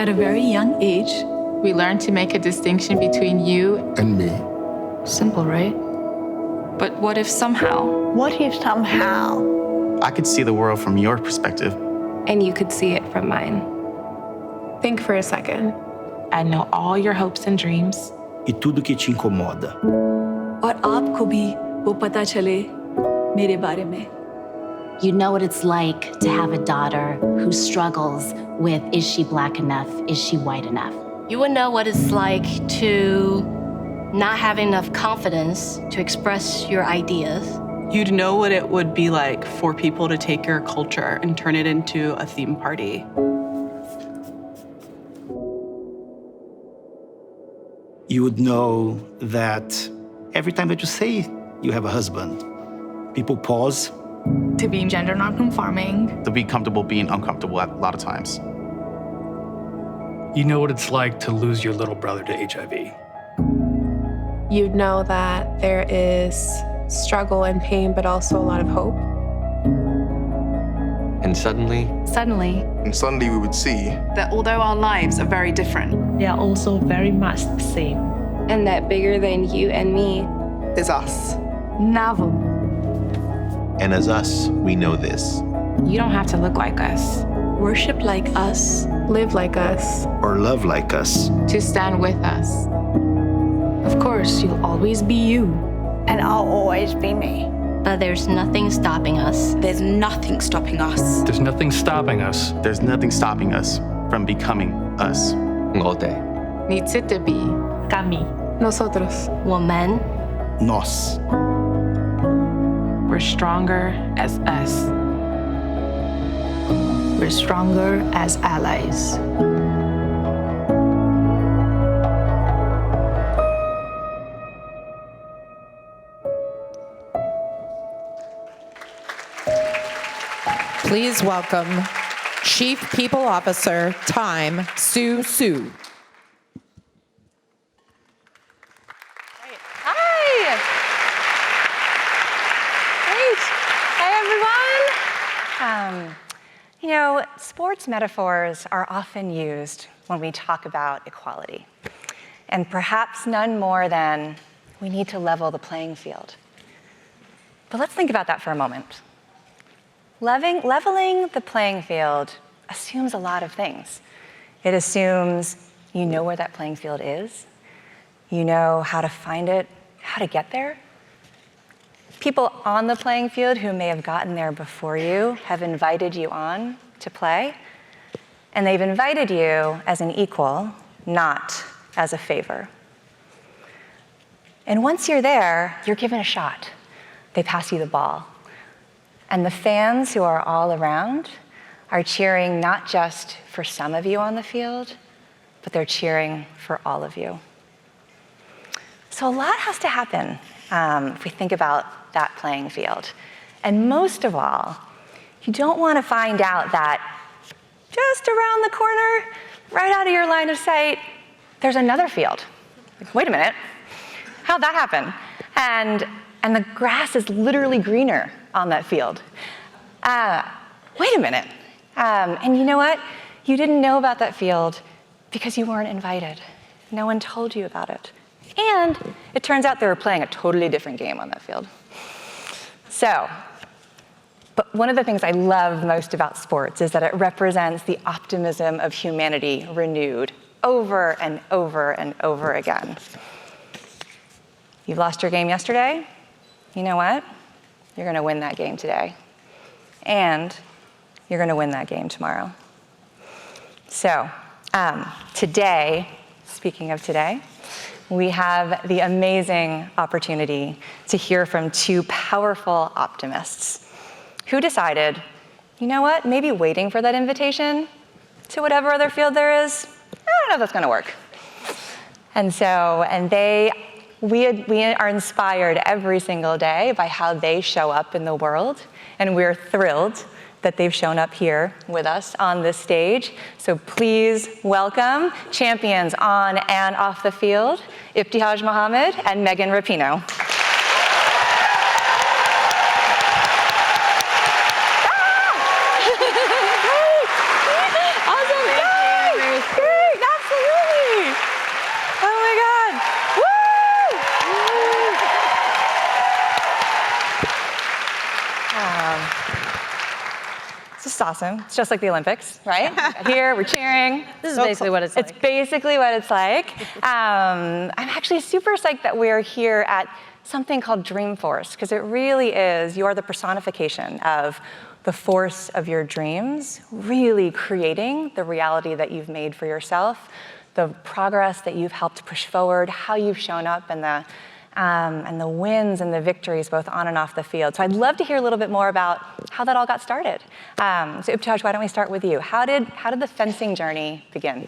At a very young age, We learn to make a distinction between you. And me. simple, right? But what if somehow, What if somehow I could see the world from your perspective. and you could see it from mine? Think for a second. I know all your hopes and dreams. E tudo que te incomoda. और आपको भी वो पता चले मेरे बारे में? You know what it's like to have a daughter who struggles with, is she black enough? Is she white enough? You would know what it's like to not have enough confidence to express your ideas. You'd know what it would be like for people to take your culture and turn it into a theme party. You would know that every time that you say you have a husband, people pause. To be gender non-conforming. To be comfortable being uncomfortable a lot of times. You know what it's like to lose your little brother to HIV. You'd know that there is struggle and pain, but also a lot of hope. And suddenly, And suddenly we would see That although our lives are very different, they are also very much the same? And that bigger than you and me is us. Novel. and as us, we know this. You don't have to look like us. Worship like us. Live like us. Or love like us. To stand with us. Of course, you'll always be you. And I'll always be me. but there's nothing stopping us. There's nothing stopping us. There's nothing stopping us. There's nothing stopping us from becoming us. Ngote. 你自己比 Kami. Nosotros. 我们 Nós. We're stronger as us. We're stronger as allies. Please welcome Chief People Officer, Time, Sue Sue. Hi. Great. Hey, everyone. You know, sports metaphors are often used when we talk about equality. And perhaps none more than we need to level the playing field. But let's think about that for a moment. Leveling the playing field assumes a lot of things. It assumes you know where that playing field is, you know how to find it, how to get there. People on the playing field who may have gotten there before you have invited you on to play, and they've invited you as an equal, not as a favor. And once you're there, you're given a shot. They pass you the ball. And the fans who are all around are cheering not just for some of you on the field, but they're cheering for all of you. So a lot has to happen if we think about that playing field. And most of all, you don't want to find out that just around the corner, right out of your line of sight, there's another field. Like, wait a minute, how'd that happen? And the grass is literally greener on that field. Wait a minute. And you know what? You didn't know about that field because you weren't invited. No one told you about it. And it turns out they were playing a totally different game on that field. So, but one of the things I love most about sports is that it represents the optimism of humanity renewed over and over and over again. You lost your game yesterday? You know what? You're going to win that game today. And you're going to win that game tomorrow. So today, speaking of today, we have the amazing opportunity to hear from two powerful optimists who decided, you know what, maybe waiting for that invitation to whatever other field there is, I don't know if that's going to work. We are inspired every single day by how they show up in the world, and we're thrilled that they've shown up here with us on this stage. So please welcome champions on and off the field, Ibtihaj Muhammad and Megan Rapinoe. Awesome. This is awesome. It's just like the Olympics, right? Here, we're cheering. This is basically what it's like. It's basically what it's like. I'm actually super psyched that we're here at something called Dreamforce, because it really is, you are the personification of the force of your dreams, really creating the reality that you've made for yourself, the progress that you've helped push forward, how you've shown up, and the wins and the victories both on and off the field. So I'd love to hear a little bit more about how that all got started. So Ibtihaj, why don't we start with you? How did the fencing journey begin?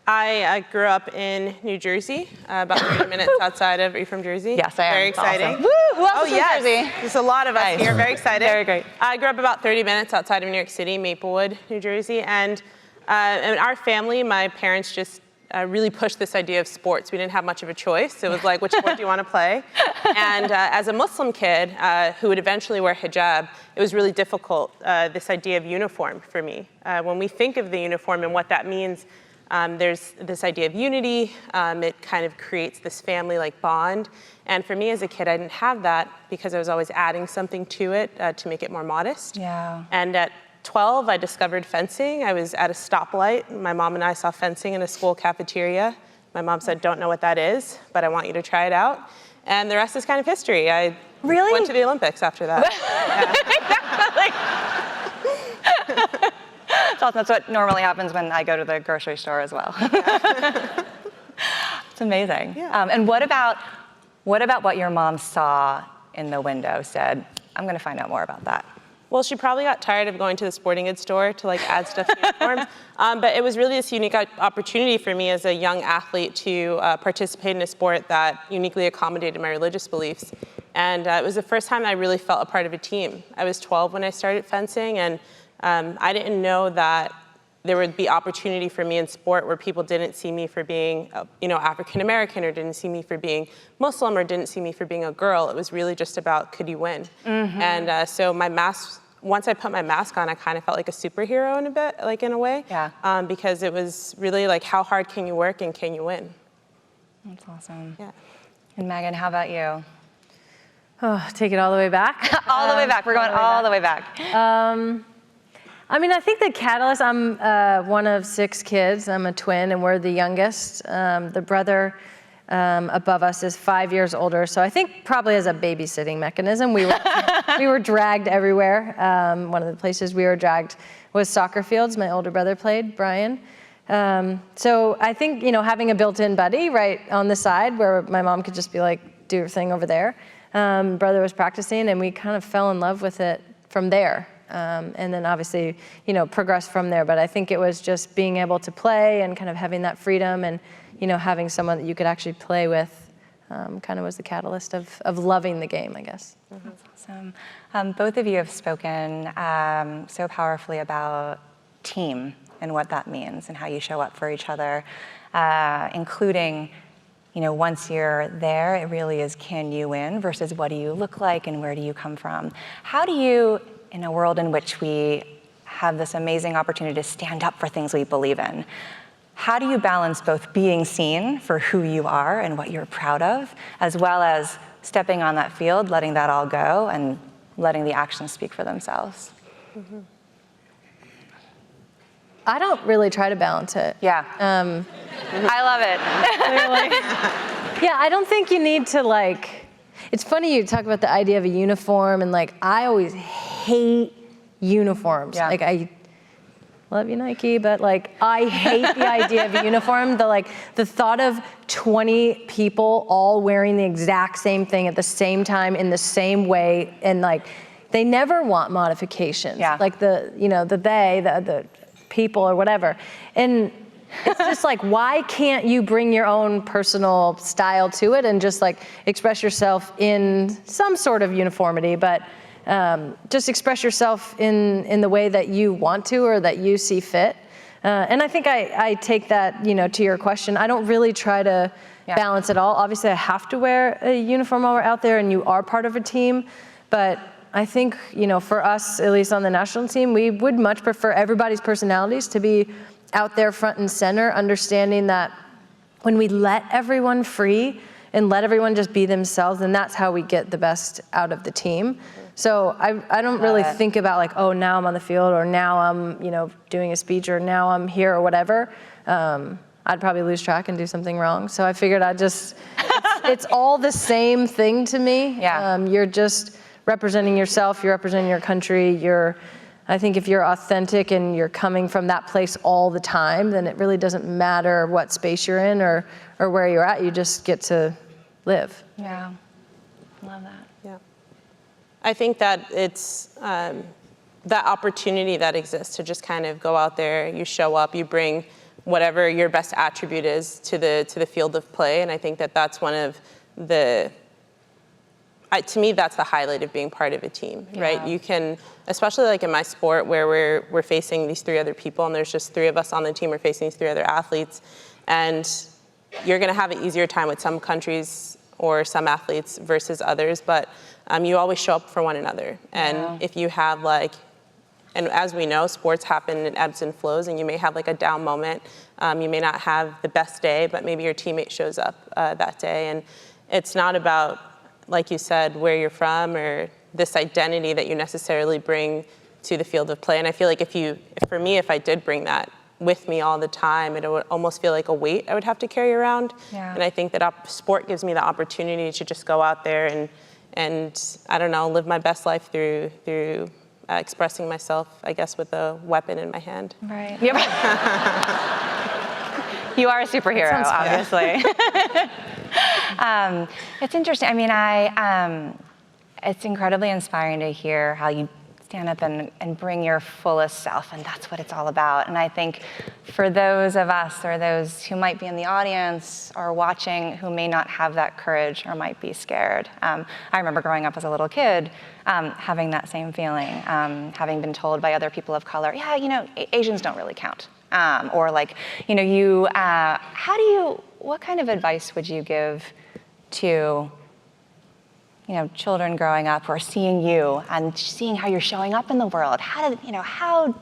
I grew up in New Jersey, about 30 minutes outside of. Are you from Jersey? Yes, I am. Very exciting. Awesome. Woo! Who else is from Jersey? There's a lot of us here. Very excited. Very great. I grew up about 30 minutes outside of New York City, Maplewood, New Jersey, and in our family, my parents just really pushed this idea of sports. We didn't have much of a choice. It was like, which sport do you want to play? And as a Muslim kid who would eventually wear hijab, it was really difficult, this idea of uniform for me. When we think of the uniform and what that means, there's this idea of unity. It kind of creates this family-like bond. And for me as a kid, I didn't have that because I was always adding something to it to make it more modest. Yeah. And at 12, I discovered fencing. I was at a stoplight. My mom and I saw fencing in a school cafeteria. My mom said, don't know what that is, but I want you to try it out. And the rest is kind of history. I went to the Olympics after that. That's what normally happens when I go to the grocery store as well. It's amazing. Yeah. And what about what your mom saw in the window, said, I'm going to find out more about that? Well, she probably got tired of going to the sporting goods store to add stuff to uniforms. But it was really this unique opportunity for me as a young athlete to participate in a sport that uniquely accommodated my religious beliefs. And it was the first time I really felt a part of a team. I was 12 when I started fencing, and I didn't know that there would be opportunity for me in sport where people didn't see me for being, African American, or didn't see me for being Muslim, or didn't see me for being a girl. It was really just about, could you win? Mm-hmm. And so once I put my mask on, I kind of felt like a superhero in a way. Yeah. Because it was really like, how hard can you work and can you win? That's awesome. Yeah. And Megan, how about you? Oh, take it all the way back? All the way back. We're going all the way back. I think the catalyst, I'm one of 6 kids. I'm a twin, and we're the youngest. The brother above us is 5 years older, so I think probably as a babysitting mechanism, we were dragged everywhere. One of the places we were dragged was soccer fields. My older brother played, Brian. So I think, having a built-in buddy right on the side where my mom could just be like, do your thing over there. Brother was practicing, and we kind of fell in love with it from there. And then obviously, progressed from there. But I think it was just being able to play and kind of having that freedom and, having someone that you could actually play with kind of was the catalyst of loving the game, I guess. Mm-hmm. That's awesome. Both of you have spoken so powerfully about team and what that means and how you show up for each other, including, once you're there, it really is, can you win versus what do you look like and where do you come from? How do you, in a world in which we have this amazing opportunity to stand up for things we believe in, how do you balance both being seen for who you are and what you're proud of, as well as stepping on that field, letting that all go, and letting the actions speak for themselves? Mm-hmm. I don't really try to balance it. Yeah. I love it. Yeah, I don't think you need to it's funny you talk about the idea of a uniform, and I always hate uniforms. Yeah. I love you, Nike, but I hate the idea of a uniform. The thought of 20 people all wearing the exact same thing at the same time in the same way, and they never want modifications. Yeah. The people or whatever. And it's just why can't you bring your own personal style to it and just express yourself in some sort of uniformity, but just express yourself in the way that you want to or that you see fit. And I think I take that, to your question. I don't really try to balance it all. Obviously, I have to wear a uniform while we're out there, and you are part of a team. But I think, for us, at least on the national team, we would much prefer everybody's personalities to be out there front and center, understanding that when we let everyone free and let everyone just be themselves, then that's how we get the best out of the team. So I don't really think about like, oh, now I'm on the field, or now I'm, doing a speech, or now I'm here, or whatever. I'd probably lose track and do something wrong. So I figured it's all the same thing to me. Yeah. You're just representing yourself, you're representing your country, I think if you're authentic and you're coming from that place all the time, then it really doesn't matter what space you're in or where you're at, you just get to live. Yeah, love that. Yeah. I think that it's that opportunity that exists to just kind of go out there, you show up, you bring whatever your best attribute is to the field of play, and I think that that's one of to me, that's the highlight of being part of a team, right? You can, especially like in my sport where we're facing these 3 other people and there's just 3 of us on the team, we're facing these 3 other athletes, and you're gonna have an easier time with some countries or some athletes versus others, but you always show up for one another. And if you have and as we know, sports happen in ebbs and flows, and you may have like a down moment. You may not have the best day, but maybe your teammate shows up that day. And it's not about, like you said, where you're from or this identity that you necessarily bring to the field of play. And I feel like if I did bring that with me all the time, it would almost feel like a weight I would have to carry around. Yeah. And I think that sport gives me the opportunity to just go out there and I don't know, live my best life through expressing myself, I guess, with a weapon in my hand. Right. Yep. You are a superhero, obviously. It's interesting. I mean, it's incredibly inspiring to hear how you stand up and bring your fullest self, and that's what it's all about. And I think for those of us or those who might be in the audience or watching who may not have that courage or might be scared, I remember growing up as a little kid having that same feeling, having been told by other people of color, yeah, Asians don't really count. Or like, what kind of advice would you give to children growing up who are seeing you and seeing how you're showing up in the world? How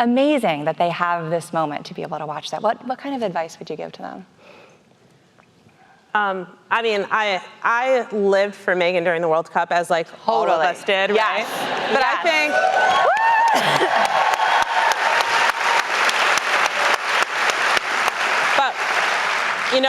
amazing that they have this moment to be able to watch that. What kind of advice would you give to them? I mean, I lived for Megan during the World Cup as like all of us did, right? But I think,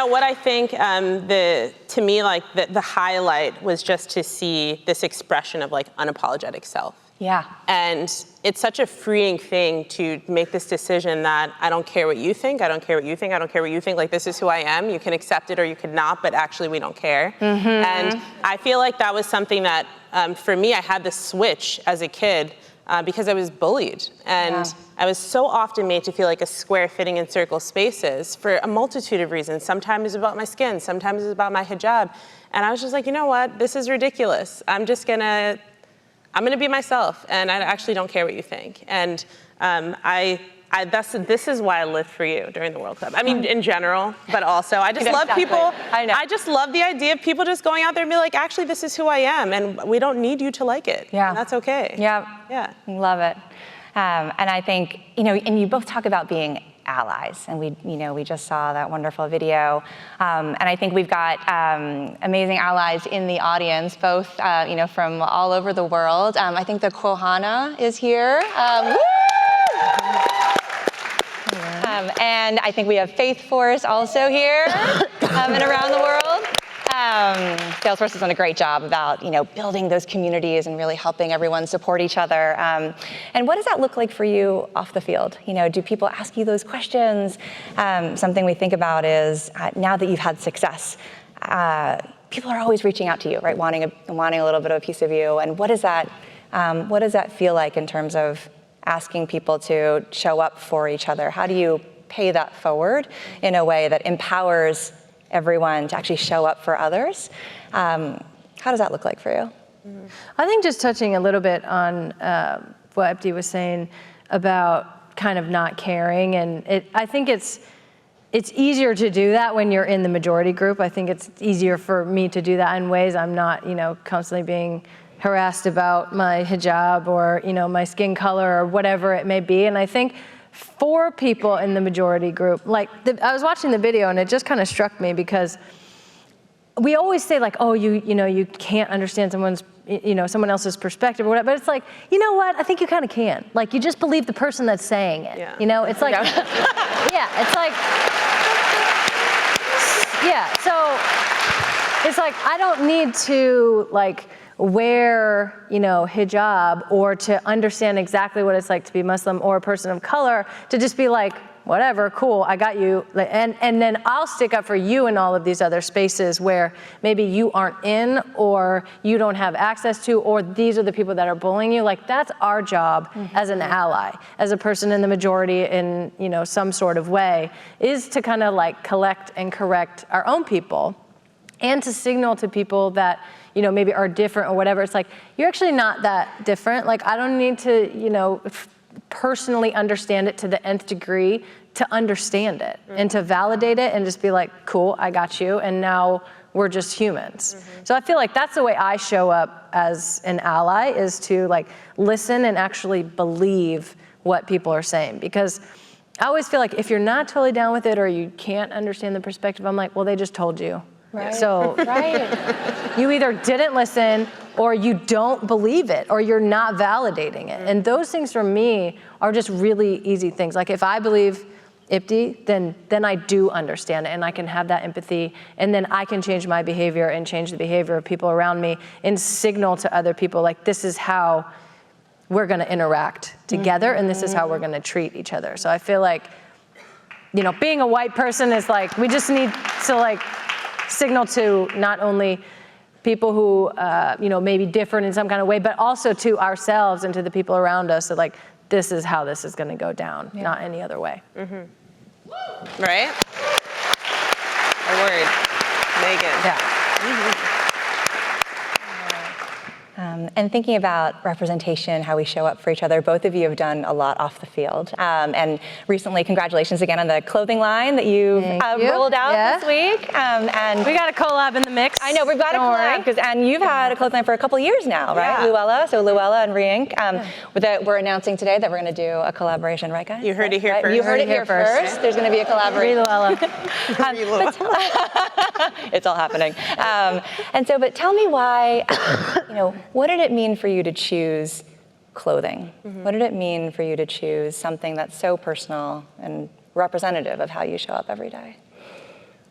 what I think to me, like the highlight was just to see this expression of like unapologetic self. Yeah. And it's such a freeing thing to make this decision that I don't care what you think, I don't care what you think, I don't care what you think, like this is who I am, you can accept it or you could not, but actually we don't care. Mm-hmm. And I feel like that was something that, for me, I had this switch as a kid because I was bullied. And I was so often made to feel like a square fitting in circle spaces for a multitude of reasons. Sometimes it's about my skin, sometimes it's about my hijab. And I was just like, you know what, this is ridiculous. I'm gonna be myself, and I actually don't care what you think. And this is why I lived for you during the World Cup. I mean, in general, but also I just love people. I just love the idea of people just going out there and be like, actually, this is who I am, and we don't need you to like it. Yeah, and that's okay. Yeah, love it. And I think and you both talk about being allies, and we just saw that wonderful video, and I think we've got amazing allies in the audience, both from all over the world. I think the Kohana is here. And I think we have Faith Force also here and around the world. Salesforce has done a great job about building those communities and really helping everyone support each other. And what does that look like for you off the field? Do people ask you those questions? Something we think about is now that you've had success, people are always reaching out to you, right? Wanting a little bit of a piece of you. And what does that feel like in terms of asking people to show up for each other? How do you pay that forward in a way that empowers everyone to actually show up for others? How does that look like for you? I think just touching a little bit on what Ibti was saying about kind of not caring, and I think it's easier to do that when you're in the majority group. I think it's easier for me to do that in ways I'm not, constantly being harassed about my hijab or, my skin color or whatever it may be. And I think for people in the majority group, I was watching the video and it just kind of struck me because we always say like, oh, you can't understand someone's, someone else's perspective or whatever. But it's like, you know what? I think you kind of can. Like, you just believe the person that's saying it. Yeah. You know, it's like, it's like, so it's like, I don't need to like wear, hijab or to understand exactly what it's like to be Muslim or a person of color to just be like, whatever, cool, I got you. And then I'll stick up for you in all of these other spaces where maybe you aren't in or you don't have access to, or these are the people that are bullying you. Like, that's our job as an ally, as a person in the majority in, some sort of way, is to kind of like collect and correct our own people and to signal to people that, maybe are different or whatever. It's like, you're actually not that different. Like, I don't need to, personally understand it to the nth degree to understand it and to validate it and just be like, cool, I got you, and now we're just humans. So I feel like that's the way I show up as an ally, is to like listen and actually believe what people are saying. Because I always feel like if you're not totally down with it or you can't understand the perspective, I'm like, well, they just told you. Right. So you either didn't listen or you don't believe it or you're not validating it. And those things for me are just really easy things. Like, if I believe Ibti, then I do understand it and I can have that empathy, and then I can change my behavior and change the behavior of people around me and signal to other people like, this is how we're gonna interact together and this is how we're gonna treat each other. So I feel like, being a white person is like, we just need to like signal to not only people who, may be different in some kind of way, but also to ourselves and to the people around us that like, this is how this is gonna go down, not any other way. Right? A word. Megan. Yeah. And thinking about representation, how we show up for each other, both of you have done a lot off the field. And recently, congratulations again on the clothing line that you've rolled out this week. And we got a collab in the mix. I know, we've got a collab, and you've had a clothing line for a couple of years now, right? Luella, so Luella and Re-Ink. We're announcing today that we're gonna do a collaboration, right, guys? You heard it here first. You heard it here first. There's gonna be a collaboration. Luella. It's all happening. But tell me why, what did it mean for you to choose clothing? What did it mean for you to choose something that's so personal and representative of how you show up every day?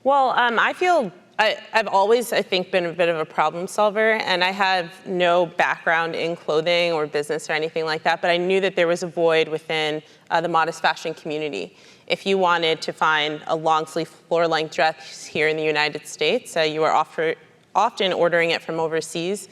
Well, I feel I've always, I think, been a bit of a problem solver, and I have no background in clothing or business or anything like that, but I knew that there was a void within the modest fashion community. If you wanted to find a long sleeve floor length dress here in the United States, you are often ordering it from overseas,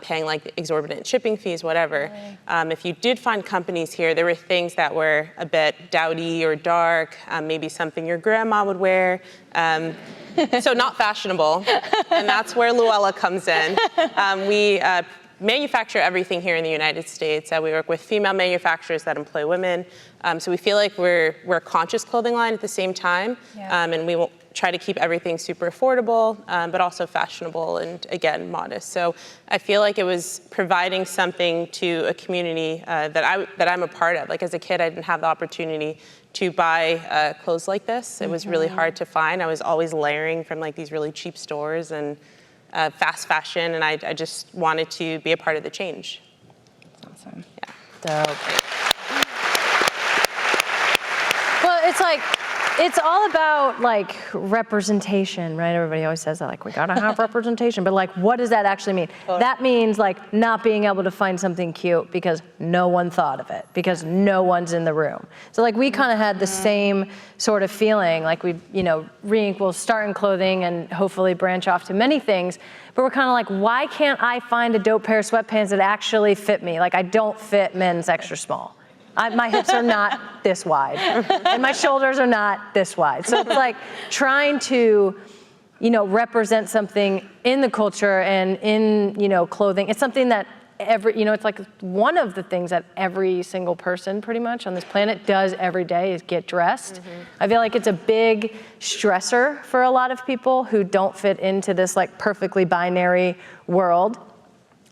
paying like exorbitant shipping fees, whatever. If you did find companies here, there were things that were a bit dowdy or dark, maybe something your grandma would wear. So not fashionable, and that's where Luella comes in. We manufacture everything here in the United States. We work with female manufacturers that employ women. So we feel like we're a conscious clothing line at the same time, and we will try to keep everything super affordable, but also fashionable and, again, modest. So I feel like it was providing something to a community that I'm a part of. Like, as a kid, I didn't have the opportunity to buy clothes like this. It was really hard to find. I was always layering from like these really cheap stores and fast fashion, and I just wanted to be a part of the change. Awesome. Yeah. Dope. Well, it's like, it's all about like representation, right? Everybody always says that, like, we gotta have representation, but like, what does that actually mean? That means like not being able to find something cute because no one thought of it, because no one's in the room. So like, we kind of had the same sort of feeling, like Re-Ink will start in clothing and hopefully branch off to many things, but we're kind of like, why can't I find a dope pair of sweatpants that actually fit me? Like, I don't fit men's extra small. My hips are not this wide, and my shoulders are not this wide. So it's like trying to, represent something in the culture and in, clothing. It's something that it's like one of the things that every single person pretty much on this planet does every day is get dressed. I feel like it's a big stressor for a lot of people who don't fit into this like perfectly binary world.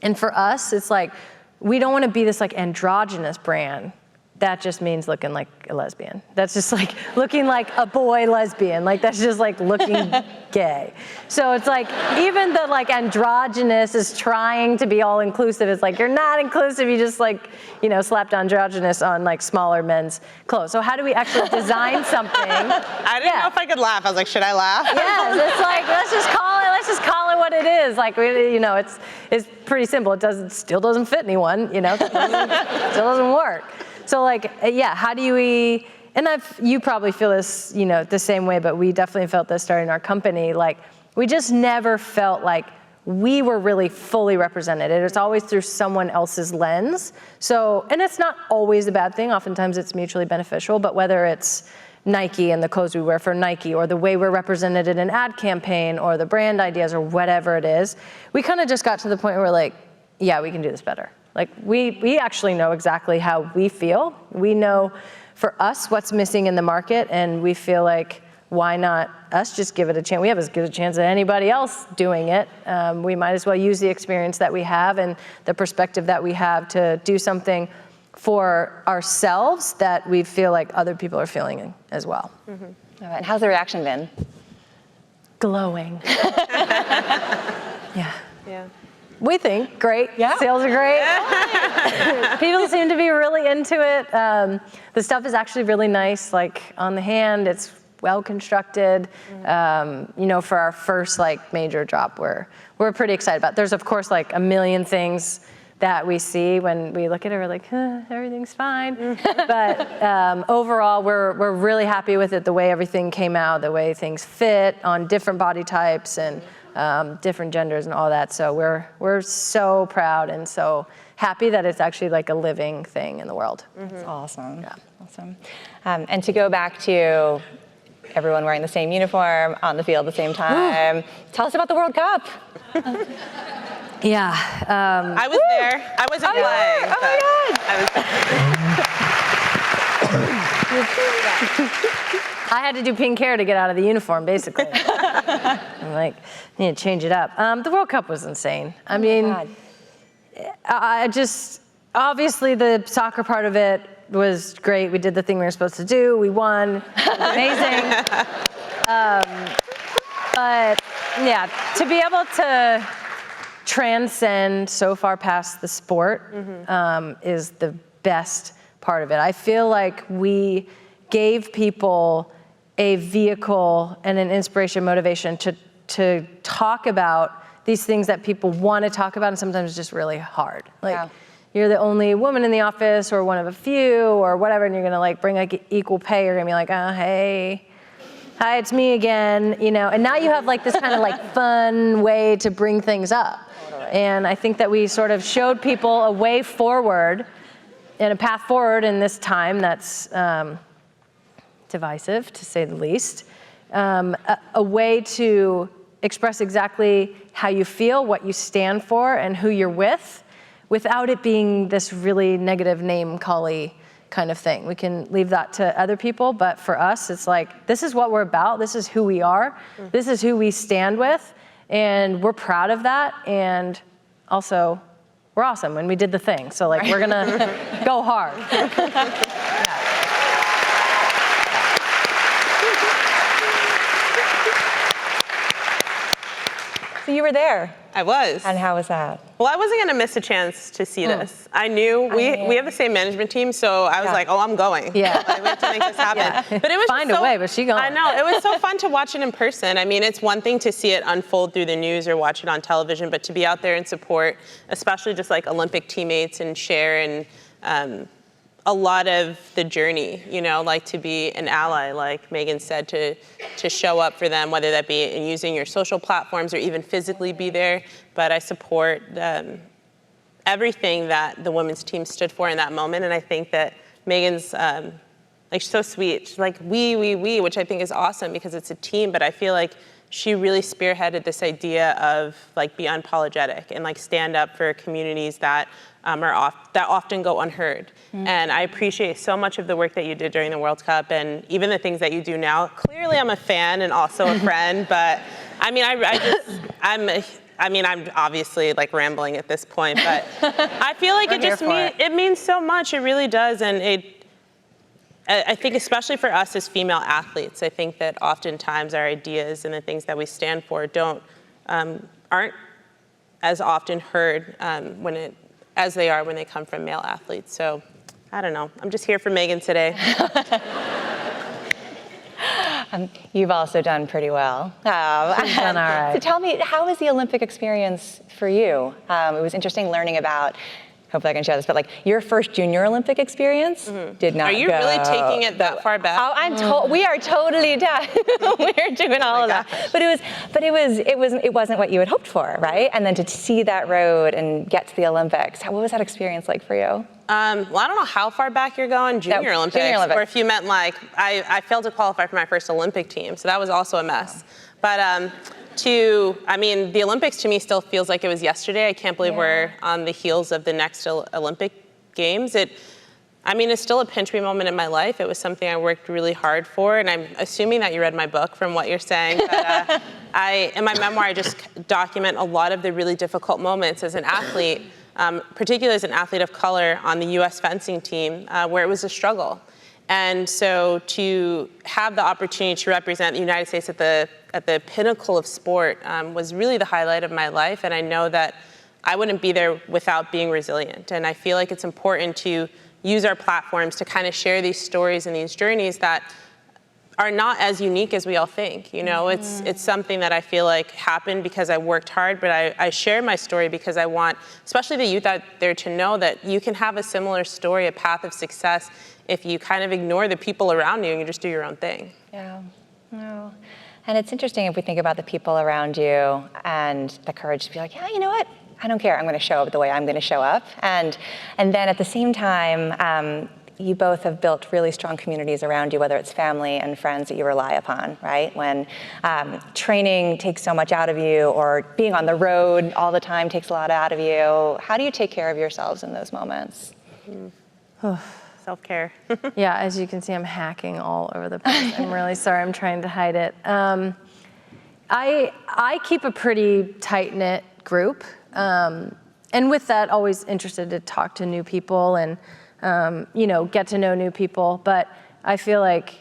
And for us, it's like, we don't want to be this like androgynous brand. that just means looking like a lesbian. That's just like looking like a boy lesbian. Like that's just like looking gay. So it's like even the like androgynous is trying to be all inclusive. It's like you're not inclusive. You just like, you know, slapped androgynous on like smaller men's clothes. So how do we actually design something? I didn't know if I could laugh. I was like, should I laugh? Yes, it's like let's just call it what it is. Like you know, it's pretty simple. It still doesn't fit anyone. You know, still doesn't work. So like, yeah, how do we, and you probably feel this, you know, the same way, but we definitely felt this starting our company. Like, we just never felt like we were really fully represented. It was always through someone else's lens. So, and it's not always a bad thing. Oftentimes it's mutually beneficial, but whether it's Nike and the clothes we wear for Nike, or the way we're represented in an ad campaign, or the brand ideas, or whatever it is, we kind of just got to the point where we're like, yeah, we can do this better. Like we actually know exactly how we feel. We know for us what's missing in the market, and we feel like why not us just give it a chance? We have as good a chance as anybody else doing it. We might as well use the experience that we have and the perspective that we have to do something for ourselves that we feel like other people are feeling as well. Mm-hmm. All right. And how's the reaction been? Glowing. Yeah. Yeah. We think great. Yeah. Sales are great. People seem to be really into it. The stuff is actually really nice, like on the hand. It's well constructed. You know, for our first like major drop, we're pretty excited about. There's of course like a million things that we see when we look at it. We're like, everything's fine. But overall, we're really happy with it. The way everything came out, the way things fit on different body types and. Different genders and all that. So we're so proud and so happy that it's actually like a living thing in the world. That's awesome. Yeah. Awesome. And to go back to everyone wearing the same uniform on the field at the same time, tell us about the World Cup. Yeah. I was there. I wasn't playing. Oh my God. I was there. I had to do pink hair to get out of the uniform, basically. I'm like, need to change it up. The World Cup was insane. I mean, I just, obviously the soccer part of it was great. We did the thing we were supposed to do. We won. It was amazing. But yeah, to be able to transcend so far past the sport is the best part of it. I feel like we gave people a vehicle and an inspiration, motivation to talk about these things that people want to talk about, and sometimes it's just really hard. Like you're the only woman in the office, or one of a few, or whatever, and you're gonna like bring like equal pay. You're gonna be like, oh hey, hi, it's me again, you know. And now you have like this kind of like fun way to bring things up. And I think that we sort of showed people a way forward and a path forward in this time that's divisive, to say the least. A way to express exactly how you feel, what you stand for, and who you're with, without it being this really negative name-call-y kind of thing. We can leave that to other people, but for us, it's like, this is what we're about, this is who we are, this is who we stand with, and we're proud of that, and also, we're awesome, and we did the thing, so like, we're gonna go hard. So you were there. I was. And how was that? Well, I wasn't going to miss a chance to see this. I knew we have the same management team, so I was like, oh, I'm going. Yeah. Like, we have to make this happen. But it was Find a way, but she going. I know. It was so fun to watch it in person. I mean, it's one thing to see it unfold through the news or watch it on television, but to be out there and support, especially just like Olympic teammates, and share and a lot of the journey, you know, like to be an ally, like Megan said, to show up for them, whether that be in using your social platforms or even physically be there. But I support everything that the women's team stood for in that moment. And I think that Megan's like so sweet. She's like, we, which I think is awesome because it's a team, but I feel like she really spearheaded this idea of like be unapologetic and like stand up for communities that that often go unheard. And I appreciate so much of the work that you did during the World Cup and even the things that you do now. Clearly I'm a fan and also a friend, but I mean, I'm obviously like rambling at this point, but I feel like it means so much. It really does. And I think especially for us as female athletes, I think that oftentimes our ideas and the things that we stand for aren't as often heard as they are when they come from male athletes. So I don't know. I'm just here for Megan today. You've also done pretty well. She's done all right. So tell me, how was the Olympic experience for you? It was interesting learning about, hopefully I can share this, but like your first Junior Olympic experience did not go. Are you really taking it that far back? Oh, we are totally done. We're doing all of that. But it wasn't what you had hoped for, right? And then to see that road and get to the Olympics, what was that experience like for you? Well, I don't know how far back you're going, Junior Olympics, or if you meant like, I failed to qualify for my first Olympic team, so that was also a mess. But the Olympics to me still feels like it was yesterday. I can't believe we're on the heels of the next Olympic Games. It's still a pinch me moment in my life. It was something I worked really hard for, and I'm assuming that you read my book from what you're saying. But in my memoir, I just document a lot of the really difficult moments as an athlete, particularly as an athlete of color on the U.S. fencing team, where it was a struggle. And so to have the opportunity to represent the United States at the pinnacle of sport was really the highlight of my life. And I know that I wouldn't be there without being resilient. And I feel like it's important to use our platforms to kind of share these stories and these journeys that are not as unique as we all think. It's something that I feel like happened because I worked hard, but I share my story because I want, especially the youth out there, to know that you can have a similar story, a path of success, if you kind of ignore the people around you and you just do your own thing. Yeah, no. And it's interesting if we think about the people around you and the courage to be like, yeah, you know what? I don't care. I'm going to show up the way I'm going to show up. And then at the same time, you both have built really strong communities around you, whether it's family and friends that you rely upon, right? When training takes so much out of you, or being on the road all the time takes a lot out of you, how do you take care of yourselves in those moments? Self-care. Yeah, as you can see, I'm hacking all over the place. I'm really sorry. I'm trying to hide it. I keep a pretty tight-knit group. And with that, always interested to talk to new people and get to know new people. But I feel like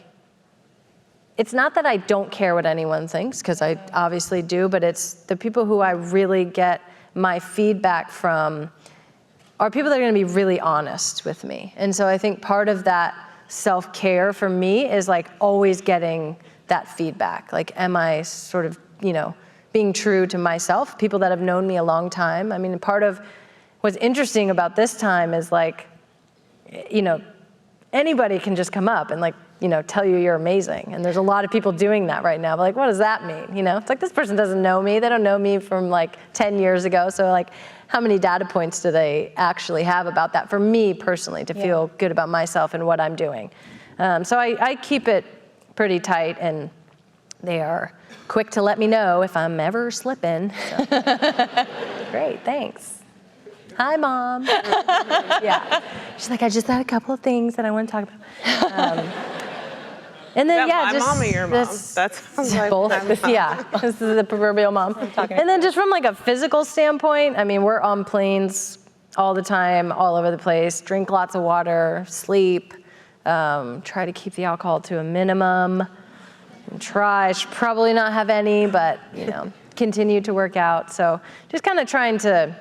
it's not that I don't care what anyone thinks, because I obviously do, but it's the people who I really get my feedback from are people that are going to be really honest with me. And so I think part of that self-care for me is like always getting that feedback. Like, am I sort of, being true to myself, people that have known me a long time. I mean, part of what's interesting about this time is like, anybody can just come up and like, tell you you're amazing. And there's a lot of people doing that right now. But like, what does that mean? It's like, this person doesn't know me. They don't know me from like 10 years ago. So like, how many data points do they actually have about that for me personally to feel good about myself and what I'm doing? So I keep it pretty tight, and they are quick to let me know if I'm ever slipping. So. Great, thanks. Hi, Mom. Yeah. She's like, I just had a couple of things that I want to talk about. And then, my mom or your mom? That sounds like both. This is the proverbial mom. And then just from like a physical standpoint, I mean, we're on planes all the time, all over the place, drink lots of water, sleep, try to keep the alcohol to a minimum, I should probably not have any, but, continue to work out. So just kind of trying to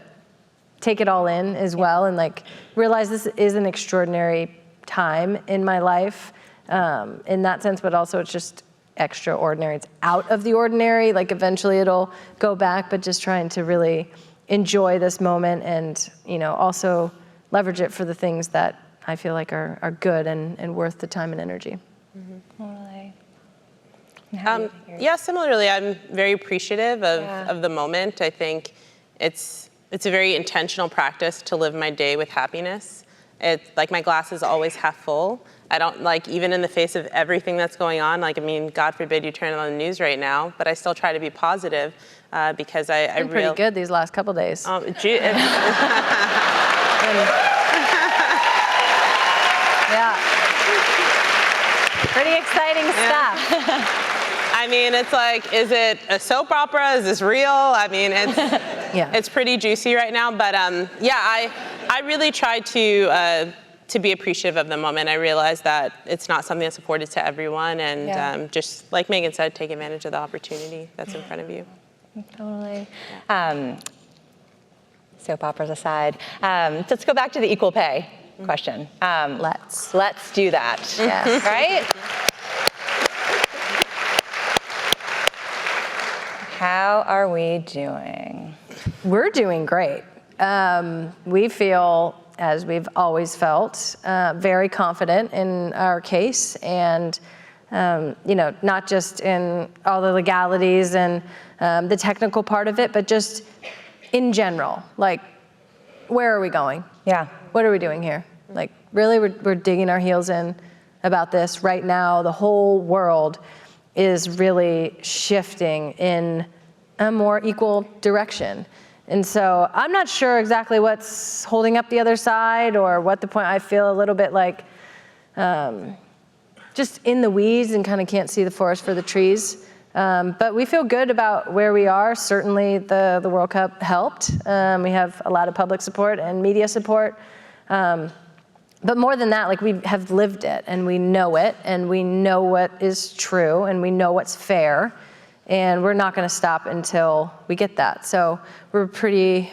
take it all in as well, and like realize this is an extraordinary time in my life. In that sense, but also it's just extraordinary. It's out of the ordinary. Like eventually it'll go back, but just trying to really enjoy this moment and, also leverage it for the things that I feel like are good and worth the time and energy. Totally. Similarly, I'm very appreciative of the moment. I think it's a very intentional practice to live my day with happiness. It's like my glass is always half full. I don't even in the face of everything that's going on, God forbid you turn on the news right now, but I still try to be positive because I been pretty good these last couple days. Yeah. Pretty exciting stuff. I mean, it's like, is it a soap opera? Is this real? I mean, it's pretty juicy right now. But I really try to to be appreciative of the moment. I realized that it's not something that's afforded to everyone, and just like Megan said, take advantage of the opportunity that's in front of you. Totally. Soap operas aside, let's go back to the equal pay question. Let's do that. Yes. Right? How are we doing? We're doing great. We feel, as we've always felt, very confident in our case, and not just in all the legalities and the technical part of it, but just in general. Like, where are we going? Yeah. What are we doing here? Like, really, we're digging our heels in about this right now. The whole world is really shifting in a more equal direction. And so I'm not sure exactly what's holding up the other side or what the point. I feel a little bit like just in the weeds and kind of can't see the forest for the trees. But we feel good about where we are. Certainly the World Cup helped. We have a lot of public support and media support. But more than that, like, we have lived it, and we know what is true, and we know what's fair, and we're not going to stop until we get that. So we're pretty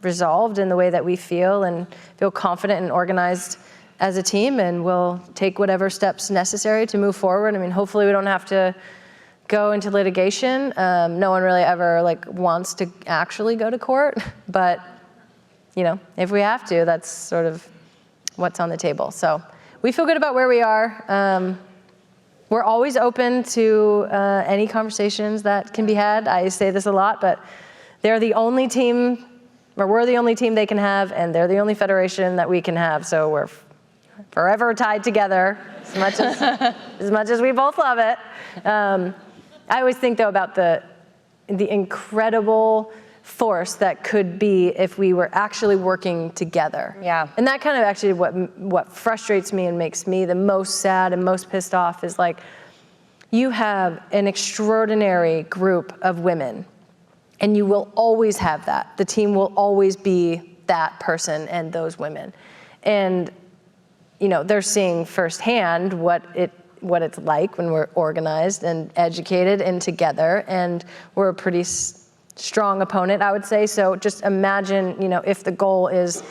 resolved in the way that we feel, and feel confident and organized as a team, and we'll take whatever steps necessary to move forward. I mean, hopefully we don't have to go into litigation. No one really ever wants to actually go to court, but if we have to, that's sort of what's on the table. So we feel good about where we are. We're always open to any conversations that can be had. I say this a lot, but they're the only team, or we're the only team they can have, and they're the only federation that we can have. So we're forever tied together, as much as we both love it. I always think, though, about the incredible force that could be if we were actually working together. Yeah. And that kind of actually what frustrates me and makes me the most sad and most pissed off is, like, you have an extraordinary group of women, and you will always have that. The team will always be that person and those women. And, they're seeing firsthand what it's like when we're organized and educated and together, and we're a pretty strong opponent, I would say. So just imagine, if the goal is,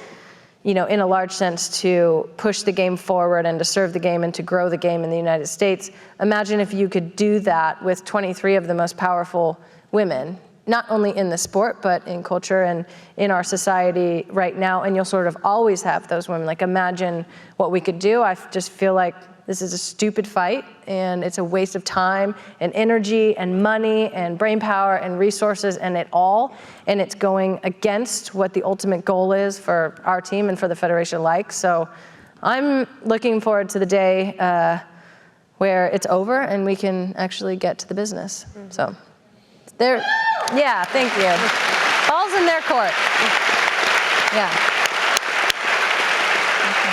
in a large sense, to push the game forward and to serve the game and to grow the game in the United States, imagine if you could do that with 23 of the most powerful women, not only in the sport, but in culture and in our society right now. And you'll sort of always have those women. Like, imagine what we could do. I just feel like this is a stupid fight, and it's a waste of time and energy and money and brainpower and resources and it all. And it's going against what the ultimate goal is for our team and for the federation alike. So I'm looking forward to the day where it's over and we can actually get to the business. So there, yeah, thank you. Ball's in their court. Yeah.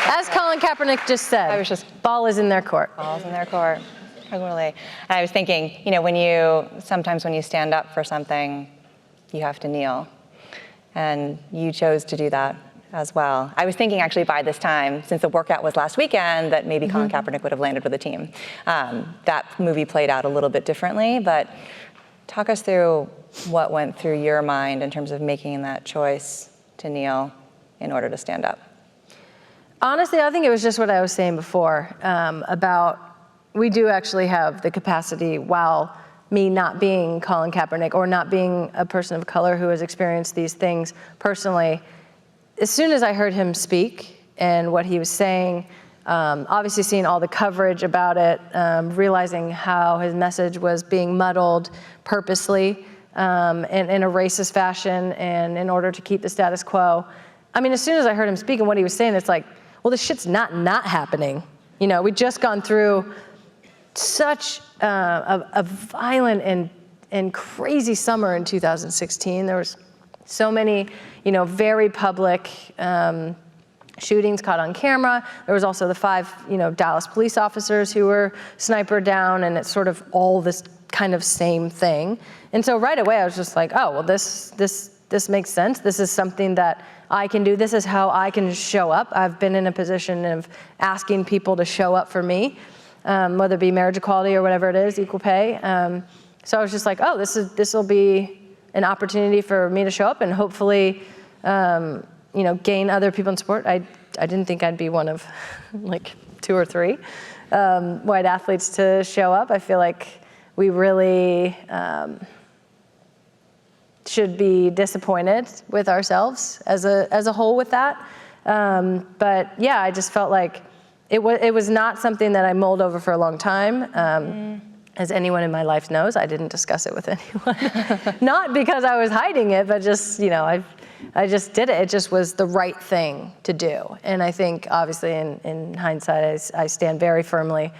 As Colin Kaepernick just said, ball is in their court. Ball's in their court. Totally. And I was thinking, sometimes when you stand up for something, you have to kneel. And you chose to do that as well. I was thinking, actually, by this time, since the workout was last weekend, that maybe Colin Kaepernick would have landed with the team. That movie played out a little bit differently, but talk us through what went through your mind in terms of making that choice to kneel in order to stand up. Honestly, I think it was just what I was saying before about we do actually have the capacity, while me not being Colin Kaepernick or not being a person of color who has experienced these things personally, as soon as I heard him speak and what he was saying, obviously seeing all the coverage about it, realizing how his message was being muddled purposely and in a racist fashion and in order to keep the status quo. I mean, as soon as I heard him speak and what he was saying, it's like, well, this shit's not happening. We'd just gone through such a violent and crazy summer in 2016. There was so many, very public shootings caught on camera. There was also the 5, Dallas police officers who were sniped down, and it's sort of all this kind of same thing. And so right away, I was just like, oh, well, this this makes sense. This is something that I can do. This is how I can show up. I've been in a position of asking people to show up for me, whether it be marriage equality or whatever it is, equal pay. So I was just like, oh, this will be an opportunity for me to show up and hopefully, gain other people in support. I didn't think I'd be one of like 2 or 3 white athletes to show up. I feel like we really should be disappointed with ourselves as a whole with that. But yeah, I just felt like it was not something that I mulled over for a long time. As anyone in my life knows, I didn't discuss it with anyone. Not because I was hiding it, but just, I just did it. It just was the right thing to do. And I think, obviously, in hindsight, I stand very firmly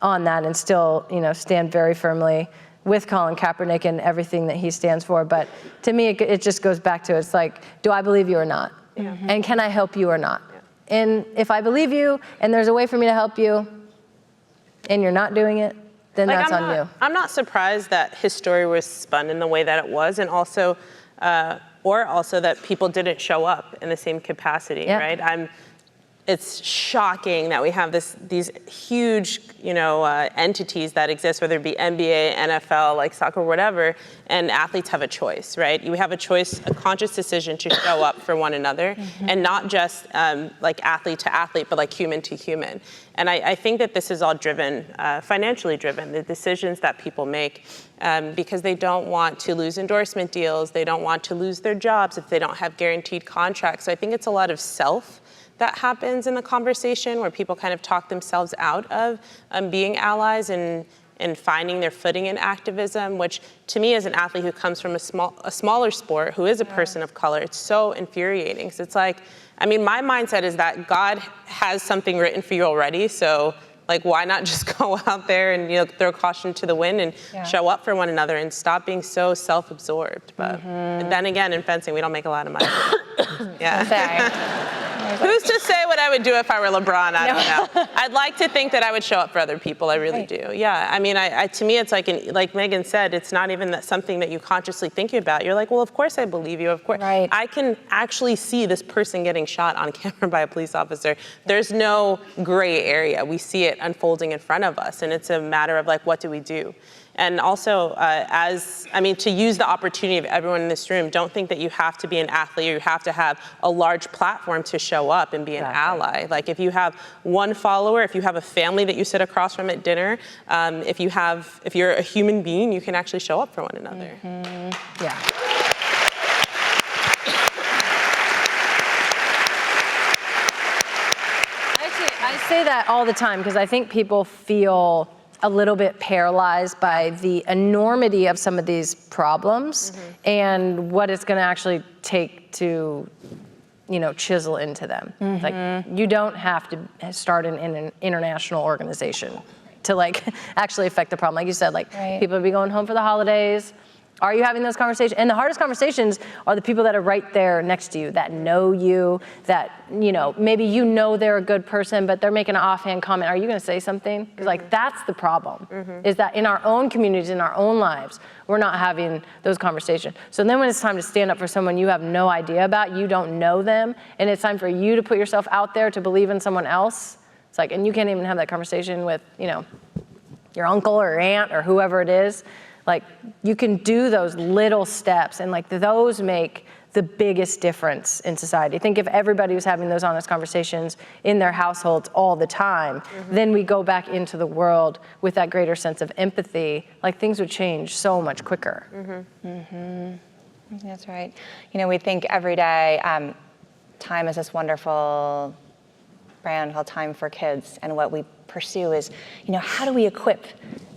on that and still, stand very firmly with Colin Kaepernick and everything that he stands for. But to me, it just goes back to, it's like, do I believe you or not? Yeah. And can I help you or not? Yeah. And if I believe you and there's a way for me to help you and you're not doing it, then that's on you. I'm not surprised that his story was spun in the way that it was, and also, or also that people didn't show up in the same capacity, right? It's shocking that we have these huge, entities that exist, whether it be NBA, NFL, like soccer, whatever, and athletes have a choice, right? You have a choice, a conscious decision to show up for one another, and not just like athlete to athlete, but like human to human. And I think that this is all driven, financially driven, the decisions that people make, because they don't want to lose endorsement deals, they don't want to lose their jobs if they don't have guaranteed contracts. So I think it's a lot of self that happens in the conversation where people kind of talk themselves out of being allies and finding their footing in activism, which to me as an athlete who comes from a smaller sport, who is a person of color, it's so infuriating. So it's like, my mindset is that God has something written for you already, so like why not just go out there and throw caution to the wind and show up for one another and stop being so self-absorbed. But then again, in fencing, we don't make a lot of money. Who's to say what I would do if I were LeBron? I don't know. I'd like to think that I would show up for other people. I really do. Yeah. To me, it's like Megan said, it's not even something that you consciously think about. You're like, well, of course I believe you. Of course. Right. I can actually see this person getting shot on camera by a police officer. There's no gray area. We see it unfolding in front of us, and it's a matter of like, what do we do? And also, to use the opportunity of everyone in this room, don't think that you have to be an athlete or you have to have a large platform to show up and be an ally. Like if you have one follower, if you have a family that you sit across from at dinner, if you're a human being, you can actually show up for one another. Yeah. I say that all the time because I think people feel a little bit paralyzed by the enormity of some of these problems and what it's going to actually take to, chisel into them. Like, you don't have to start an international organization to actually affect the problem. Like you said, people will be going home for the holidays. Are you having those conversations? And the hardest conversations are the people that are right there next to you, that know you, that, maybe they're a good person, but they're making an offhand comment. Are you going to say something? Because that's the problem, is that in our own communities, in our own lives, we're not having those conversations. So then when it's time to stand up for someone you have no idea about, you don't know them, and it's time for you to put yourself out there to believe in someone else, it's like, and you can't even have that conversation with, your uncle or aunt or whoever it is. Like, you can do those little steps, and those make the biggest difference in society. Think if everybody was having those honest conversations in their households all the time, then we go back into the world with that greater sense of empathy, things would change so much quicker. That's right. We think every day, Time is this wonderful brand called Time for Kids, and what we pursue is, how do we equip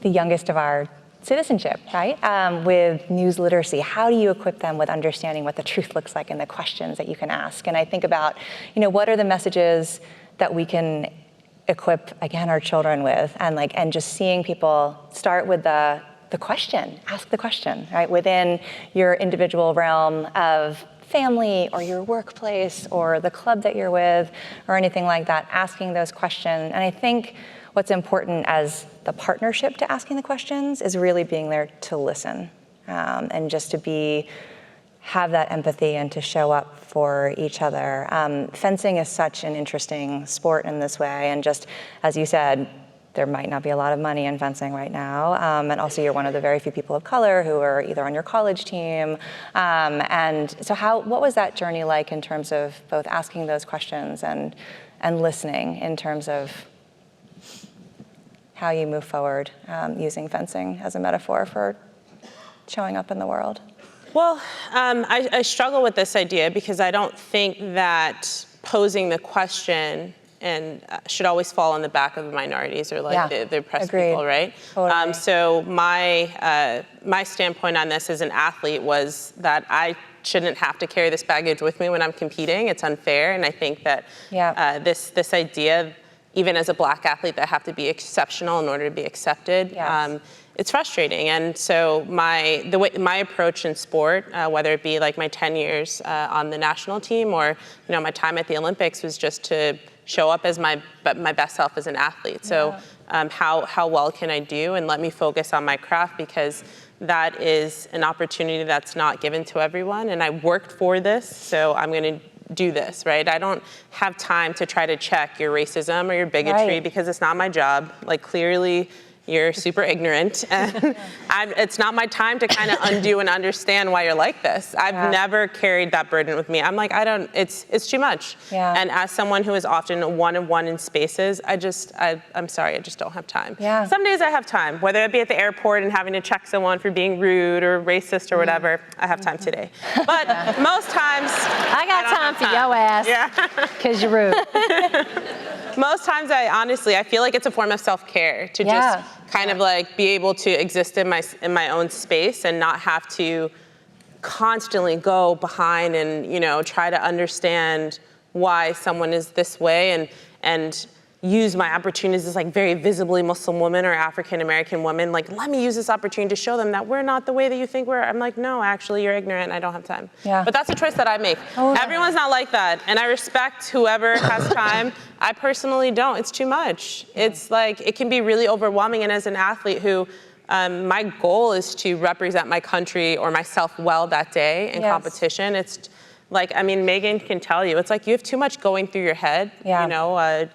the youngest of our citizenship, right? With news literacy. How do you equip them with understanding what the truth looks like and the questions that you can ask? And I think about, what are the messages that we can equip, again, our children with? And just seeing people start with the question, ask the question, right? Within your individual realm of family or your workplace or the club that you're with or anything like that, asking those questions. And I think what's important as the partnership to asking the questions is really being there to listen and just to be have that empathy and to show up for each other. Fencing is such an interesting sport in this way, and just as you said, there might not be a lot of money in fencing right now, and also you're one of the very few people of color who are either on your college team, and so what was that journey like in terms of both asking those questions and listening in terms of how you move forward using fencing as a metaphor for showing up in the world? Well, I struggle with this idea because I don't think that posing the question should always fall on the back of the minorities or like the oppressed people, right? Totally. So my standpoint on this as an athlete was that I shouldn't have to carry this baggage with me when I'm competing. It's unfair, and I think that this idea, even as a Black athlete, that I have to be exceptional in order to be accepted. It's frustrating, and so my approach in sport, whether it be like my 10 years on the national team or my time at the Olympics, was just to show up as my best self as an athlete. So how well can I do, and let me focus on my craft, because that is an opportunity that's not given to everyone, and I worked for this, so I'm going to do this, right? I don't have time to try to check your racism or your bigotry because it's not my job. Like, clearly you're super ignorant, and it's not my time to kind of undo and understand why you're like this. I've never carried that burden with me. I'm like, it's too much. And as someone who is often a one-on-one in spaces, I'm sorry, I just don't have time. Some days I have time, whether it be at the airport and having to check someone for being rude or racist or whatever, I have time today. But most times, I got time for your ass, because you're rude. Most times I feel like it's a form of self-care to just kind of like be able to exist in my own space and not have to constantly go behind and try to understand why someone is this way and use my opportunities as like very visibly Muslim woman or African American woman. Like, let me use this opportunity to show them that we're not the way that you think we're. I'm like, no, actually you're ignorant. I don't have time. But that's a choice that I make. Everyone's not like that, and I respect whoever has time. I personally don't. It's too much. It's like, it can be really overwhelming. And as an athlete who, my goal is to represent my country or myself well that day in competition. It's like, I mean, Megan can tell you, it's like you have too much going through your head,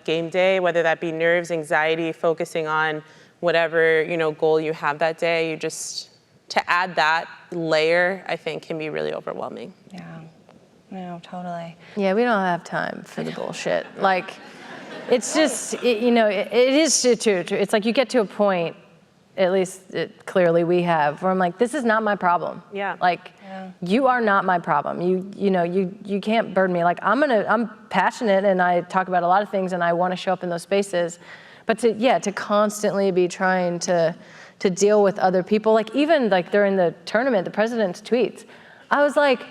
game day, whether that be nerves, anxiety, focusing on whatever, goal you have that day. To add that layer, I think, can be really overwhelming. No, totally. Yeah, we don't have time for the bullshit. Like, it's just, it is true. It's like you get to a point, at least clearly we have, where I'm like, this is not my problem. Like, you are not my problem. You can't burden me. Like, I'm passionate and I talk about a lot of things and I want to show up in those spaces, but to constantly be trying to deal with other people, like even like during the tournament, the president's tweets, I was like,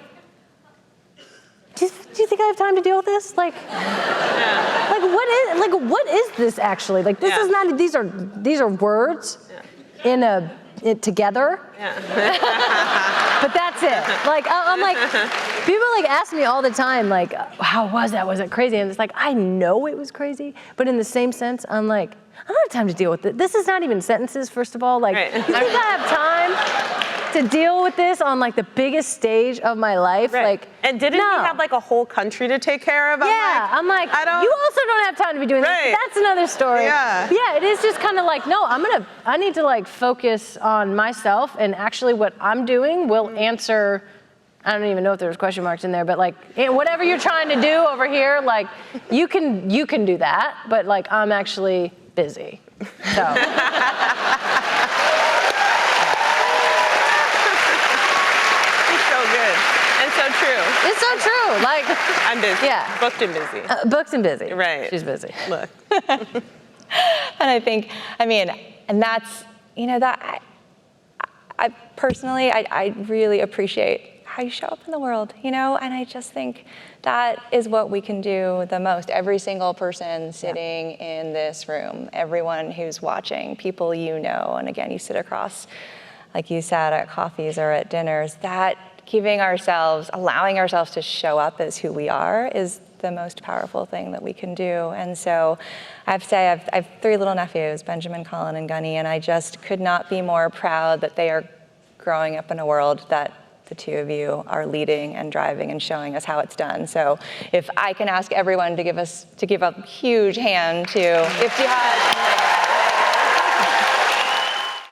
do you think I have time to deal with this? Like, what is this actually? Like, this is not. These are words in together. But that's it. Like, I'm like, people like ask me all the time, like, how was that? Was it crazy? And it's like, I know it was crazy, but in the same sense, I'm like, I don't have time to deal with it. This is not even sentences, first of all. Like, you think I have time to deal with this on like the biggest stage of my life? Like, and didn't you have like a whole country to take care of? I'm like, you also don't have time to be doing this. But that's another story. Yeah, it is just kind of like, no, I need to like focus on myself, and actually what I'm doing will answer. I don't even know if there's question marks in there, but like, whatever you're trying to do over here, like, you can do that, but like, I'm actually busy. So. It's so true. Like, I'm busy. Yeah. Booked and busy. Booked and busy. Right. She's busy. Look. And I think, and that's, that I personally, I really appreciate how you show up in the world, and I just think that is what we can do the most. Every single person sitting in this room, everyone who's watching, people and again, you sit across, like you said, at coffees or at dinners, that allowing ourselves to show up as who we are is the most powerful thing that we can do. And so I have to say, I have 3 little nephews, Benjamin, Colin, and Gunny, and I just could not be more proud that they are growing up in a world that the two of you are leading and driving and showing us how it's done. So if I can ask everyone to give a huge hand to Ibtihaj and Megan.